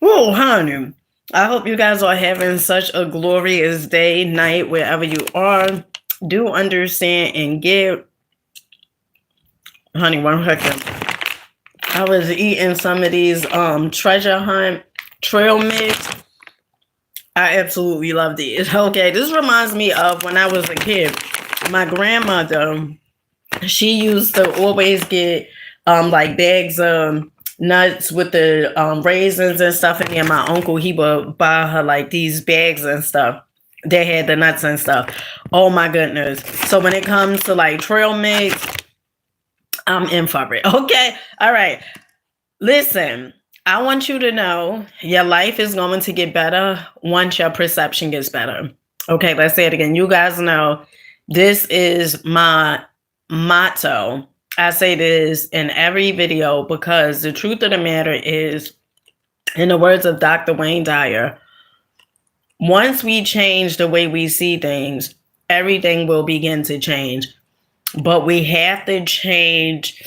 Oh, honey. I hope you guys are having such a glorious day, night, wherever you are. Do understand and get, honey, 1 second. I was eating some of these treasure hunt trail mix. I absolutely love these. Okay, this reminds me of when I was a kid. My grandmother, she used to always get like bags of nuts with the raisins and stuff in there. My uncle, he would buy her like these bags and stuff. They had the nuts and stuff. Oh my goodness. So when it comes to like trail mix, I'm in for it. Okay. All right. Listen, I want you to know your life is going to get better once your perception gets better. Okay, let's say it again. You guys know this is my motto. I say this in every video because the truth of the matter is, in the words of Dr. Wayne Dyer, once we change the way we see things, everything will begin to change. But we have to change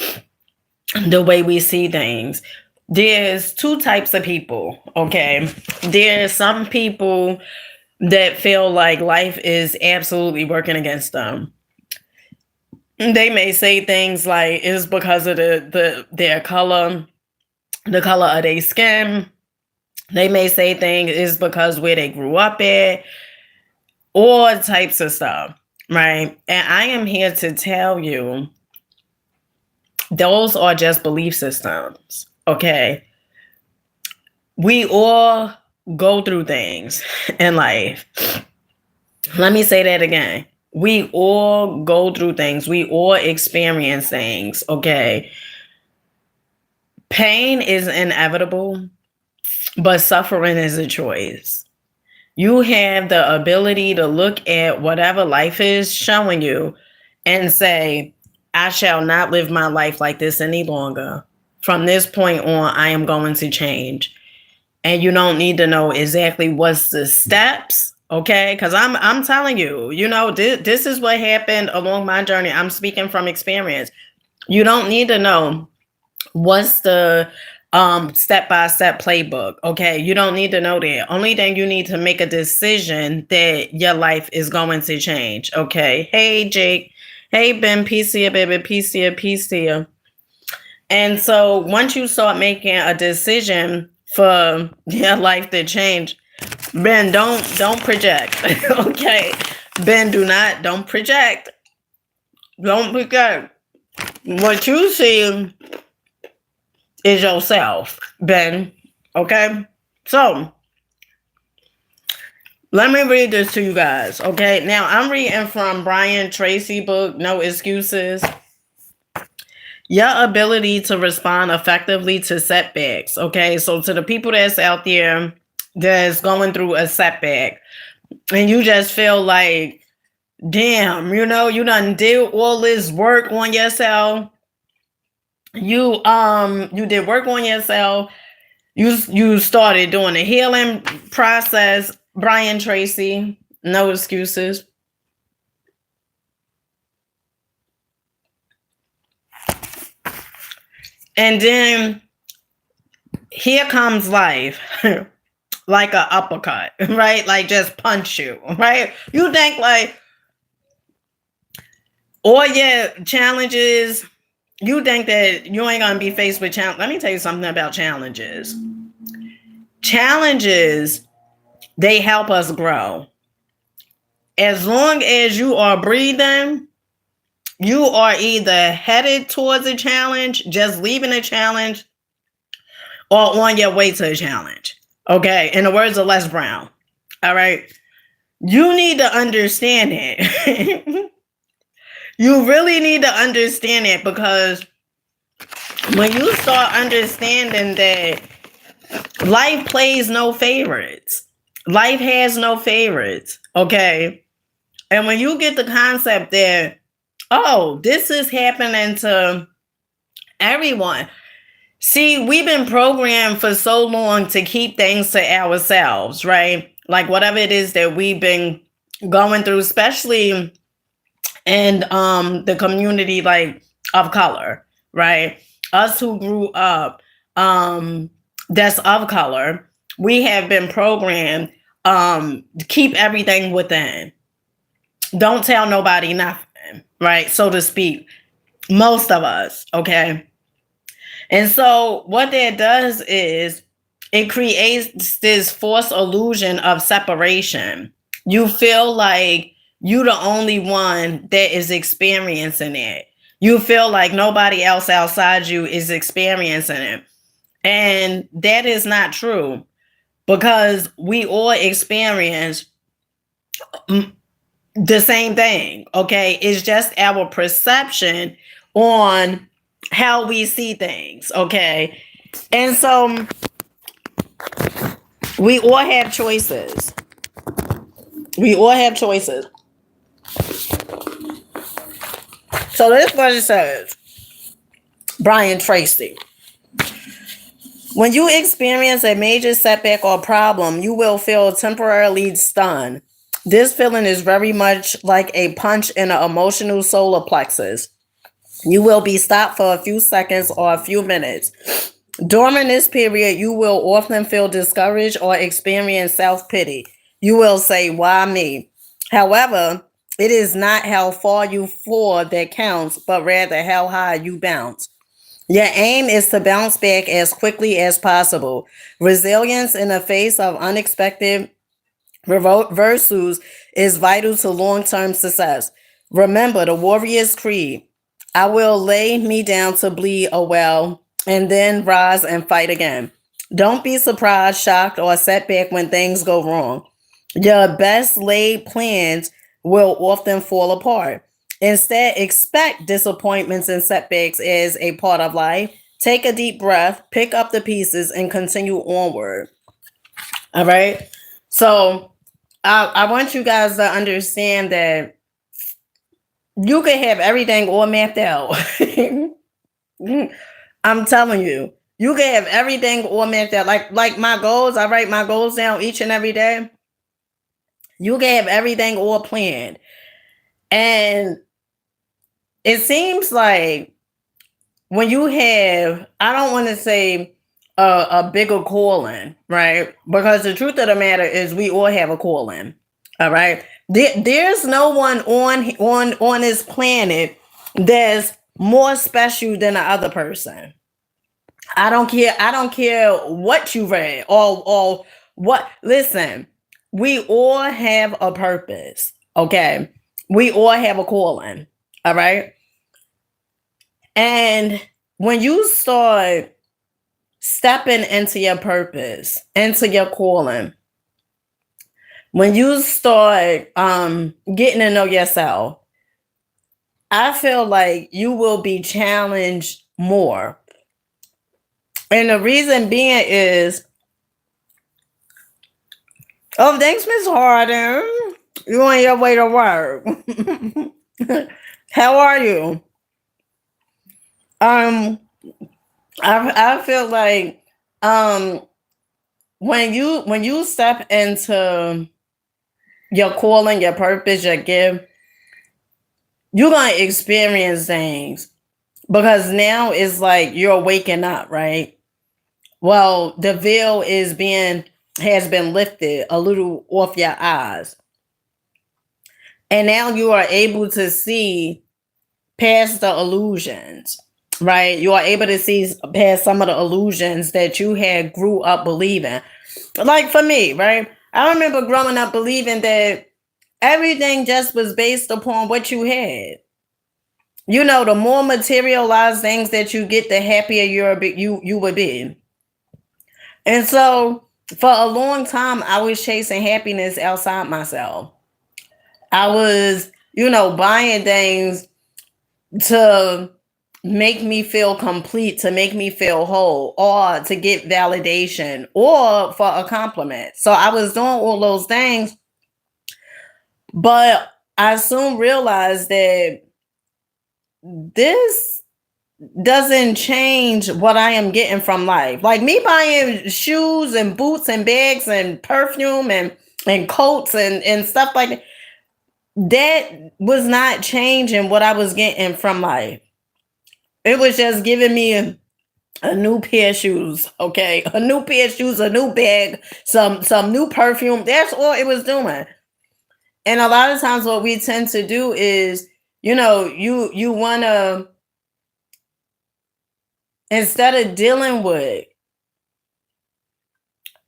the way we see things. There's two types of people, okay? There's some people that feel like life is absolutely working against them. They may say things like it's because of their color, the color of their skin. They may say things is because where they grew up at, all types of stuff, right? And I am here to tell you those are just belief systems, okay? We all go through things in life. Let me say that again. We all go through things. We all experience things, okay? Pain is inevitable, but suffering is a choice. You have the ability to look at whatever life is showing you and say, I shall not live my life like this any longer. From this point on, I am going to change. And you don't need to know exactly what's the steps, okay? Because I'm telling you, this is what happened along my journey. I'm speaking from experience. You don't need to know what's the step-by-step playbook, okay? You don't need to know that. Only thing you need to make a decision that your life is going to change, okay? Hey, Jake. Hey, Ben. Peace here, baby. Peace here. Peace here. And so once you start making a decision for your life to change, Ben, don't project. Okay. Ben, don't project. Don't project. What you see is yourself, Ben. Okay? So let me read this to you guys. Okay. Now I'm reading from Brian Tracy book, No Excuses. Your ability to respond effectively to setbacks. Okay, so to the people that's out there that's going through a setback and you just feel like, damn, you done did all this work on yourself. You did work on yourself. You started doing the healing process. Brian Tracy, No Excuses. And then here comes life like an uppercut, right? Like just punch you, right? You think like all your challenges, you think that you ain't gonna be faced with challenge. Let me tell you something about challenges. Challenges, they help us grow. As long as you are breathing, you are either headed towards a challenge, just leaving a challenge, or on your way to a challenge. Okay. In the words of Les Brown. All right. You need to understand it. You really need to understand it, because when you start understanding that life plays no favorites, life has no favorites. Okay. And when you get the concept that, oh, this is happening to everyone. See, we've been programmed for so long to keep things to ourselves, right? Like whatever it is that we've been going through, especially in the community like of color, right? Us who grew up that's of color, we have been programmed to keep everything within. Don't tell nobody nothing, right? So to speak. Most of us, okay? And so what that does is it creates this false illusion of separation. You feel like you the only one that is experiencing it. You feel like nobody else outside you is experiencing it. And that is not true because we all experience the same thing, okay? It's just our perception on how we see things, okay? And so we all have choices. We all have choices. So this is what it says. Brian Tracy. When you experience a major setback or problem, you will feel temporarily stunned. This feeling is very much like a punch in an emotional solar plexus. You will be stopped for a few seconds or a few minutes. During this period, you will often feel discouraged or experience self-pity. You will say, why me? However, it is not how far you fall that counts, but rather how high you bounce. Your aim is to bounce back as quickly as possible. Resilience in the face of unexpected reversals is vital to long-term success. Remember the warrior's creed. I will lay me down to bleed a well and then rise and fight again. Don't be surprised, shocked, or set back when things go wrong. Your best laid plans will often fall apart. Instead, expect disappointments and setbacks as a part of life. Take a deep breath, pick up the pieces, and continue onward. All right. So I want you guys to understand that you can have everything all mapped out. I'm telling you, you can have everything all mapped out. Like my goals, I write my goals down each and every day. You can have everything all planned. And it seems like when you have, I don't want to say a bigger calling, right? Because the truth of the matter is we all have a calling. All right. There's no one on this planet that's more special than the other person. I don't care what you read or what. Listen, we all have a purpose. Okay. We all have a calling. All right. And when you start stepping into your purpose, into your calling, when you start getting to know yourself, I feel like you will be challenged more. And the reason being is, oh, thanks, Miss Harden. You on your way to work. How are you? I feel like when you step into your calling, your purpose, your gift, you're gonna experience things because now it's like you're waking up, right? Well, the veil has been lifted a little off your eyes. And now you are able to see past the illusions, right? You are able to see past some of the illusions that you had grew up believing. Like for me, right? I remember growing up believing that everything just was based upon what you had. You know, the more materialized things that you get, the happier you would be. And so for a long time, I was chasing happiness outside myself. I was, buying things to make me feel complete, to make me feel whole, or to get validation, or for a compliment. So I was doing all those things, but I soon realized that this doesn't change what I am getting from life. Like me buying shoes and boots and bags and perfume and coats and stuff like that, that was not changing what I was getting from life. It was just giving me a new pair of shoes, okay? A new pair of shoes, a new bag, some new perfume. That's all it was doing. And a lot of times what we tend to do is, you want to, instead of dealing with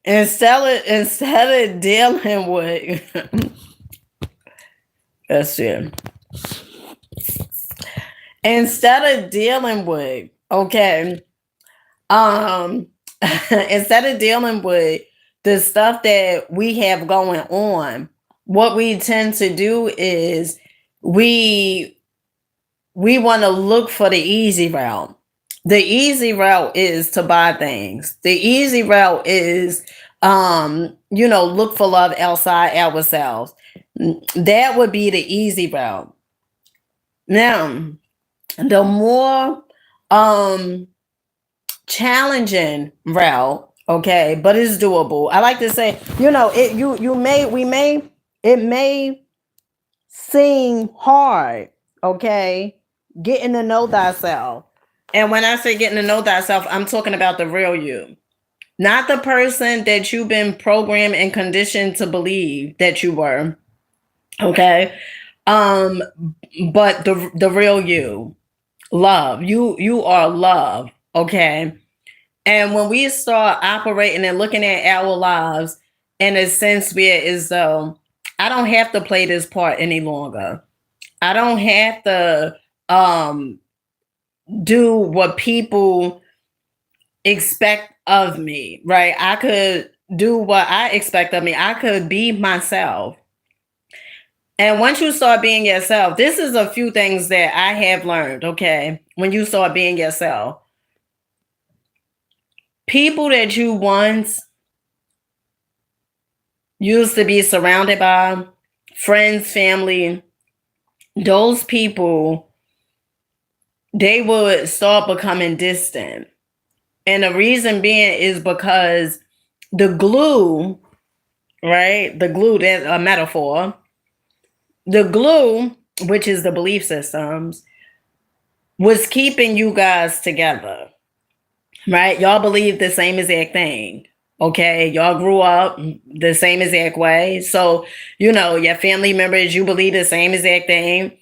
instead of dealing with that's it. Instead of dealing with, okay, um instead of dealing with the stuff that we have going on, what we tend to do is we we want to look for the easy route. The easy route is to buy things. The easy route is look for love outside ourselves. That would be the easy route. Now, the more um challenging route, okay, but it's doable. I like to say, it may seem hard, okay, getting to know thyself. And when I say getting to know thyself, I'm talking about the real you, not the person that you've been programmed and conditioned to believe that you were, okay, um but the real you. Love, you are love, okay. And when we start operating and looking at our lives in a sense where as though I don't have to play this part any longer. I don't have to um do what people expect of me, right? I could do what I expect of me. I could be myself. And once you start being yourself, this is a few things that I have learned, okay? When you start being yourself, people that you once used to be surrounded by, friends, family, those people, they would start becoming distant. And the reason being is because the glue, right? The glue, that's a metaphor. The glue, which is the belief systems, was keeping you guys together, right? Y'all believe the same exact thing. Okay, y'all grew up the same exact way. So, your family members, you believe the same exact thing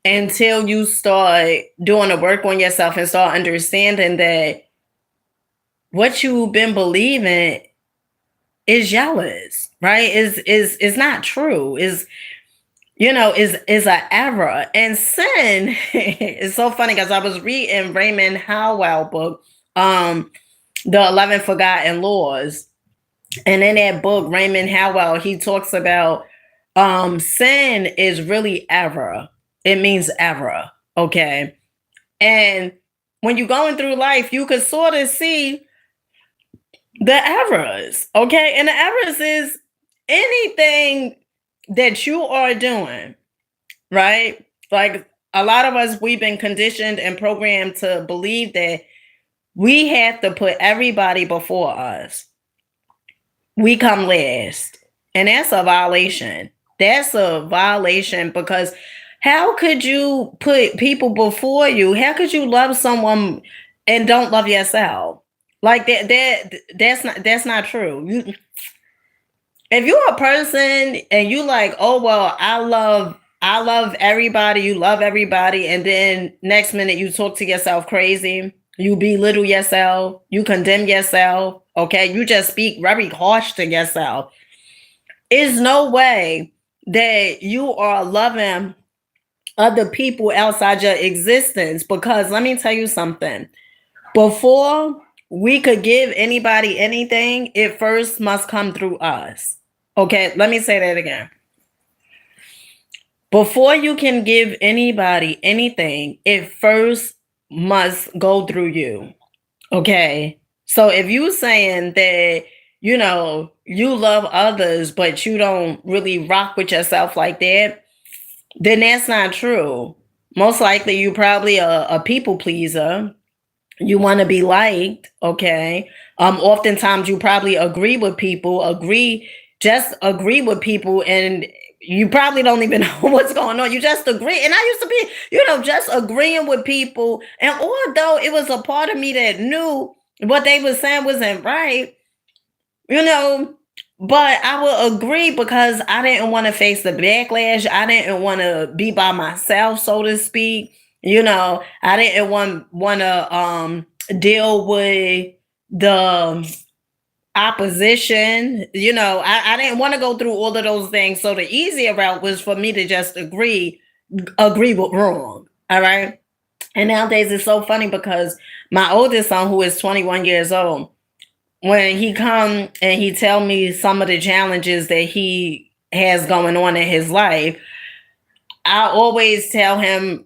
until you start doing the work on yourself and start understanding that what you've been believing is jealous, right? Is not true. Is an error. And sin is so funny because I was reading Raymond Howell book, The 11 Forgotten Laws. And in that book, Raymond Howell, he talks about sin is really error. It means error. Okay. And when you're going through life, you can sort of see the errors. Okay. And the errors is anything that you are doing, right? Like a lot of us, we've been conditioned and programmed to believe that we have to put everybody before us. We come last. And that's a violation. That's a violation because how could you put people before you? How could you love someone and don't love yourself? Like that's not true. If you're a person and you like, oh well, I love everybody, you love everybody, and then next minute you talk to yourself crazy, you belittle yourself, you condemn yourself, okay, you just speak very harsh to yourself. Is no way that you are loving other people outside your existence, because let me tell you something. Before we could give anybody anything, it first must come through us. Okay, let me say that again. Before you can give anybody anything, it first must go through you. Okay. So if you saying that, you love others, but you don't really rock with yourself like that, then that's not true. Most likely you probably a people pleaser. You want to be liked, okay? Oftentimes you probably agree with people, agree with people, and you probably don't even know what's going on. You just agree. And I used to be, just agreeing with people. And although it was a part of me that knew what they were saying wasn't right, you know, but I would agree because I didn't want to face the backlash. I didn't want to be by myself, so to speak. I didn't want to deal with the opposition. I didn't want to go through all of those things. So the easier route was for me to just agree with wrong. All right. And nowadays it's so funny because my oldest son, who is 21 years old, when he come and he tell me some of the challenges that he has going on in his life, I always tell him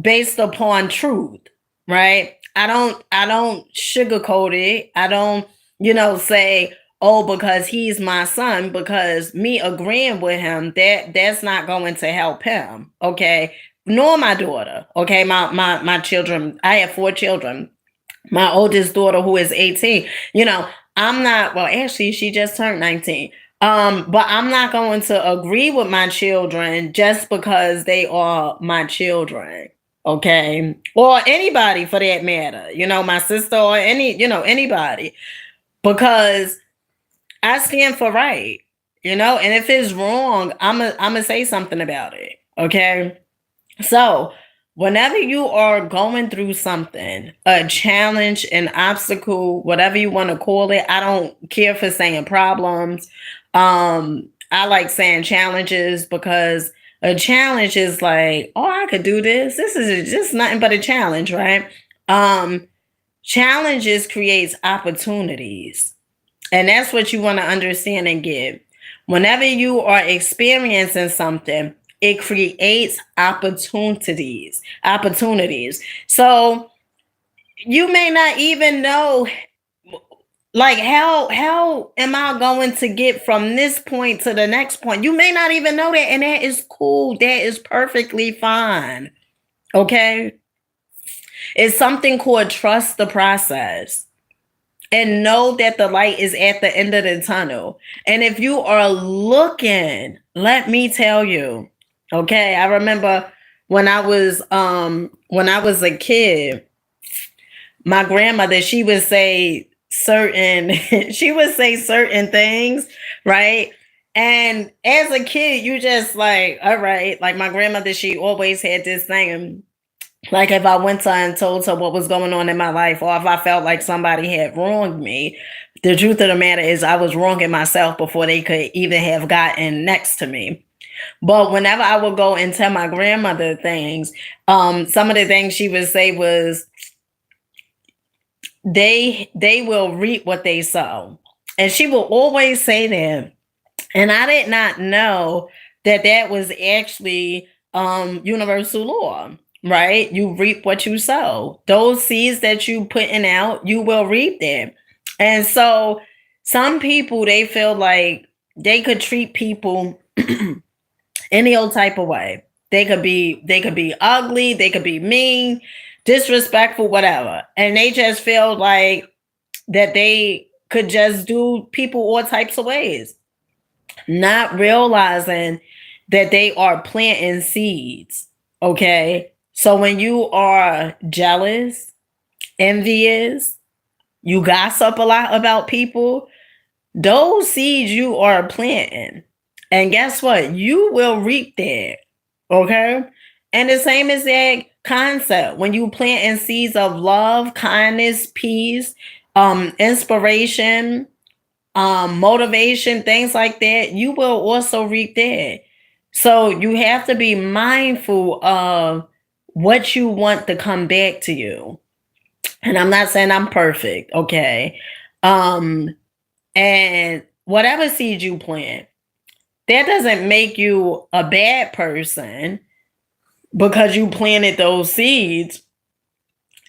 based upon truth, right? I don't sugarcoat it. I don't, say, oh, because he's my son, because me agreeing with him, that's not going to help him. Okay. Nor my daughter. Okay. My children, I have 4 children. My oldest daughter, who is 18, I'm not, well, actually, she just turned 19. But I'm not going to agree with my children just because they are my children. Okay. Or anybody for that matter, my sister or anybody, because I stand for right, and if it's wrong, I'm gonna say something about it. Okay. So, whenever you are going through something, a challenge, an obstacle, whatever you want to call it, I don't care for saying problems. I like saying challenges because a challenge is like, oh, I could do this. This is just nothing but a challenge, right? Challenges creates opportunities. And that's what you want to understand and get. Whenever you are experiencing something, it creates opportunities. So you may not even know, like, how am I going to get from this point to the next point? You may not even know that, and that is cool. That is perfectly fine. Okay. It's something called trust the process. And know that the light is at the end of the tunnel. And if you are looking, let me tell you, okay, I remember when I was a kid, my grandmother, she would say certain things, right? And as a kid, you just like, all right, like my grandmother, she always had this thing. Like if I went to her and told her what was going on in my life, or if I felt like somebody had wronged me, the truth of the matter is I was wronging myself before they could even have gotten next to me. But whenever I would go and tell my grandmother things, some of the things she would say was, they will reap what they sow. And she will always say that. And I did not know that was actually universal law, right? You reap what you sow. Those seeds that you putting out, you will reap them. And so some people, they feel like they could treat people any old type of way. They could be ugly, they could be mean, disrespectful, whatever. And they just feel like that they could just do people all types of ways, not realizing that they are planting seeds. Okay. So when you are jealous, envious, you gossip a lot about people, those seeds you are planting. And guess what? You will reap that. Okay. And the same as that concept. When you planting seeds of love, kindness, peace, inspiration, motivation, things like that, you will also reap that. So you have to be mindful of what you want to come back to you. And I'm not saying I'm perfect, okay? And whatever seed you plant, that doesn't make you a bad person because you planted those seeds.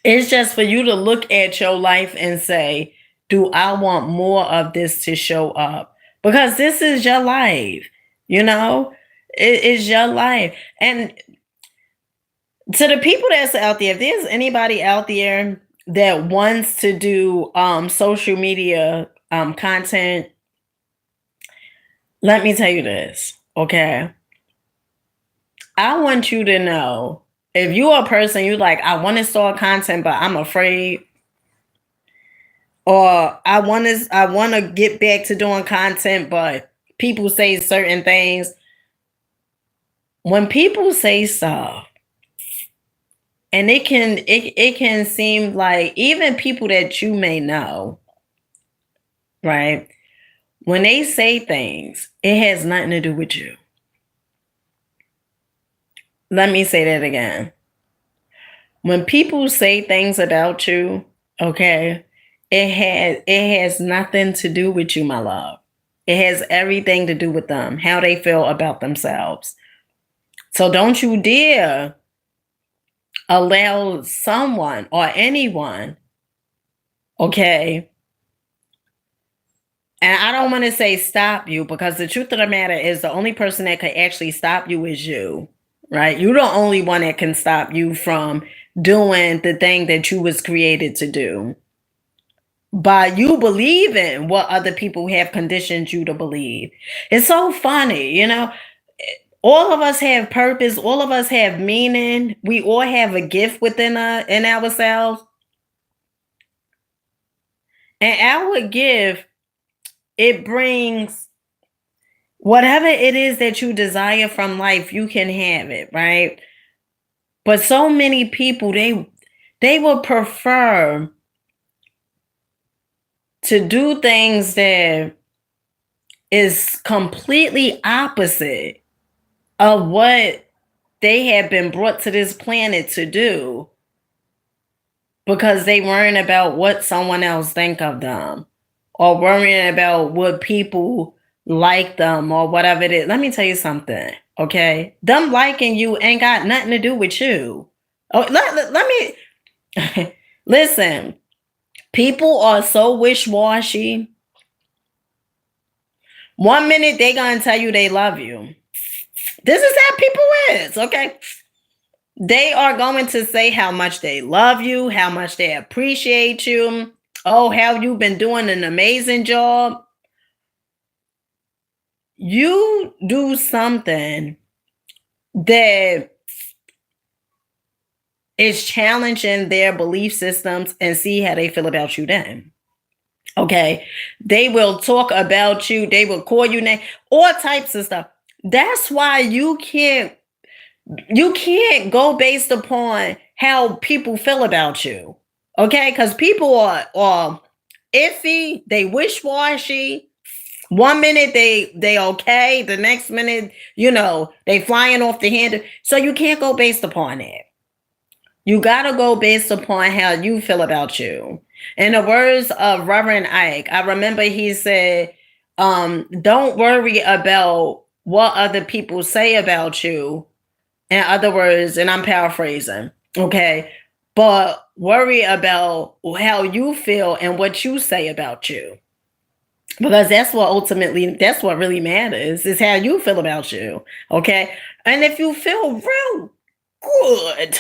It's just for you to look at your life and say, do I want more of this to show up? Because this is your life, it is your life. And to the people that's out there, if there's anybody out there that wants to do social media content, let me tell you this, Okay. I want you to know, if you're a person you like, I want to start content, but I'm afraid, or I want to get back to doing content, but people say certain things. When people say stuff, and it can seem like even people that you may know, right? When they say things, it has nothing to do with you. Let me say that again. When people say things about you, okay, it has nothing to do with you, my love. It has everything to do with them, how they feel about themselves. So don't you dare allow someone or anyone, okay? And I don't want to say stop you, because the truth of the matter is the only person that could actually stop you is you, right? You're the only one that can stop you from doing the thing that you was created to do. By you believing what other people have conditioned you to believe. It's so funny, all of us have purpose, all of us have meaning, we all have a gift within in ourselves. And our gift, it brings whatever it is that you desire from life, you can have it, right? But so many people, they would prefer to do things that is completely opposite of what they have been brought to this planet to do, because they worrying about what someone else think of them, or worrying about what people like them, or whatever it is. Let me tell you something, okay? Them liking you ain't got nothing to do with you. Oh, let me listen. People are so wish-washy. One minute they gonna tell you they love you. This is how people is, okay? They are going to say how much they love you, how much they appreciate you. Oh, how you've been doing an amazing job. You do something that is challenging their belief systems, and see how they feel about you then. Okay. They will talk about you. They will call you name, all types of stuff. That's why you can't go based upon how people feel about you. Okay? Because people are iffy, they wish-washy. One minute they okay, the next minute, they flying off the handle. So you can't go based upon it. You gotta go based upon how you feel about you. In the words of Reverend Ike, I remember he said, don't worry about what other people say about you. In other words, and I'm paraphrasing, okay, but worry about how you feel and what you say about you. Because that's what really matters, is how you feel about you, okay? And if you feel real good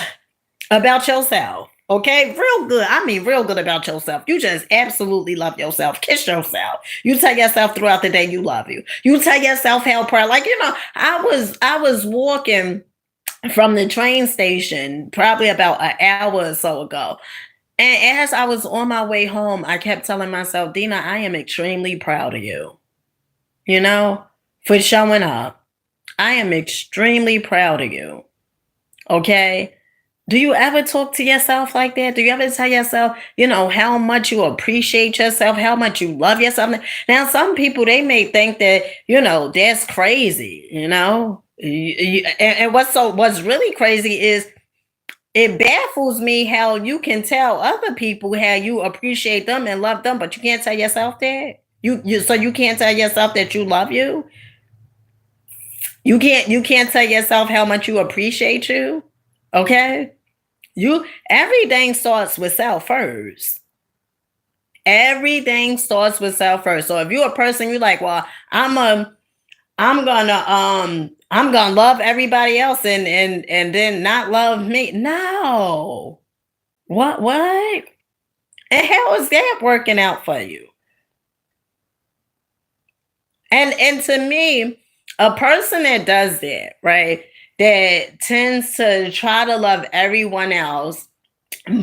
about yourself, okay, real good, I mean real good about yourself, you just absolutely love yourself, kiss yourself. You tell yourself throughout the day you love you. You tell yourself how proud, like, I was walking from the train station probably about an hour or so ago. And as I was on my way home, I kept telling myself, Dina, I am extremely proud of you, you know, for showing up. I am extremely proud of you. Okay. Do you ever talk to yourself like that? Do you ever tell yourself, how much you appreciate yourself, how much you love yourself? Now, some people, they may think that, that's crazy, and what's really crazy is, it baffles me how you can tell other people how you appreciate them and love them, but you can't tell yourself that. So you can't tell yourself that you love you. You can't tell yourself how much you appreciate you. Okay? Everything starts with self first. Everything starts with self first. So if you're a person, you're like, well, I'm gonna love everybody else and then not love me. No. What? And how is that working out for you? And to me, A person that does that, right, that tends to try to love everyone else,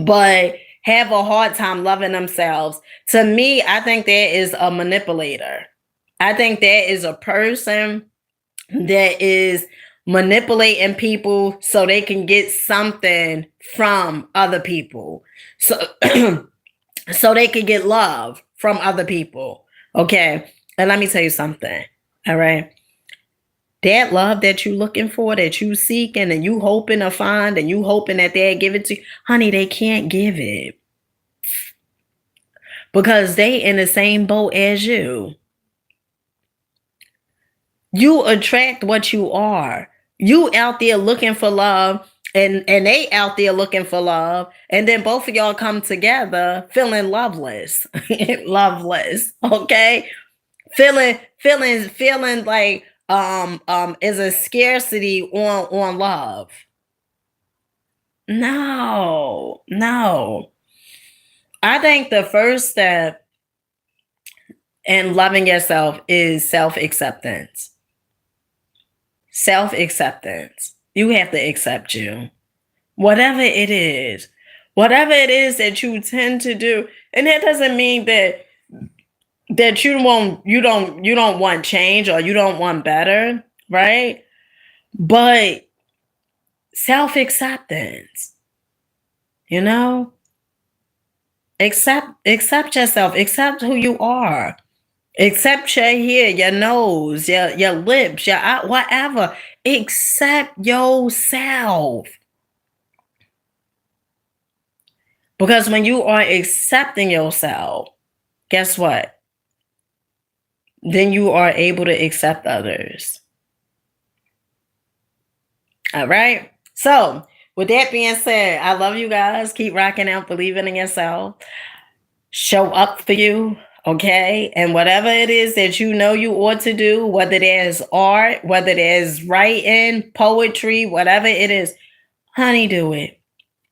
but have a hard time loving themselves, to me, I think that is a manipulator. I think that is a person that is manipulating people so they can get something from other people. So so they can get love from other people. Okay. And let me tell you something. All right. That love that you looking for, that you seeking and you hoping to find and you hoping that they'll give it to you, honey, they can't give it. Because they in the same boat as you. You attract what you are. You out there looking for love and they out there looking for love. And then both of y'all come together feeling loveless. Loveless. Okay. Feeling like is a scarcity on love. No. I think the first step in loving yourself is self-acceptance. Self-acceptance. You have to accept you. Whatever it is that you tend to do. And that doesn't mean that you don't want change or you don't want better, right? But self-acceptance, you know? Accept yourself, accept who you are. Accept your hair, your nose, your lips, your whatever. Accept yourself. Because when you are accepting yourself, guess what? Then you are able to accept others. All right. So, with that being said, I love you guys. Keep rocking out, believing in yourself. Show up for you. Okay. And whatever it is that you know you ought to do, whether there's art, whether there's writing, poetry, whatever it is, honey, do it.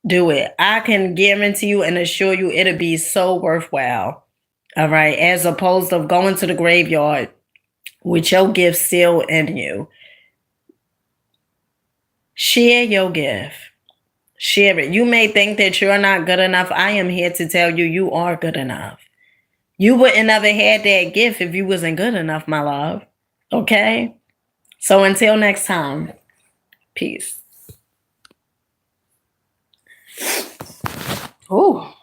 Do it. I can guarantee you and assure you it'll be so worthwhile. All right. As opposed to going to the graveyard with your gift still in you. Share your gift. Share it. You may think that you're not good enough. I am here to tell you, you are good enough. You wouldn't have had that gift if you wasn't good enough, my love. Okay? So until next time, peace. Ooh.